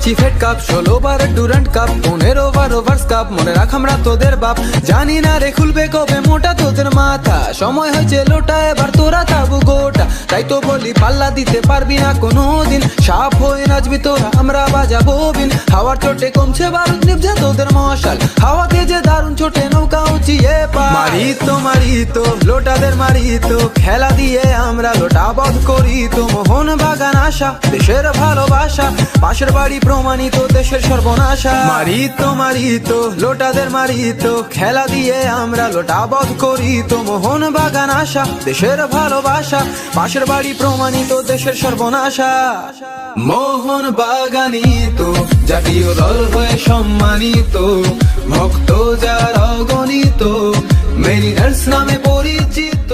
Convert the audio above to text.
জিতেছি Fed Cup, 16 বার Durand cup, 15 বার ওভার্স cup. মনে রাখ আমরা তোদের বাপ, জানি না রে খুলবে কবে মোটা তোদের মাথা। সময় হয়েছে লোটা, এবার তোরা তাবু গোটা। তাই তো বলি পাল্লা দিতে পারবি না কোনোদিন, সাপ হয়ে নাচবি তোরা, আমরা বাজাবো বিন। হাওয়ার চোটে কমছে বারুদ, নিভছে তোদের মশাল, হাওয়াতে যে দারুণ ছোটে নৌকা উঁচিয়ে পা। মারি তো লোটাদের মারি তো, খেলা দিয়ে আমরা লোটা বধ করি তো। মোহন বাগান আশা, দেশের ভালোবাসা, পাশের বাড়ি প্রমাণিত দেশের সর্বনাশা। মারি তো লোটাদের মারি তো, খেলা দিয়ে আমরা লোটা বধ করি তো। মোহন বাগান আশা, দেশের ভালোবাসা, পাশের বাড়ি প্রমাণিত দেশের সর্বনাশা। মোহন বাগানি তো জাতীয় দল হয়ে সম্মানিত, ভক্ত যারা অগণিত, মেরিনার্স নামে পরিচিত।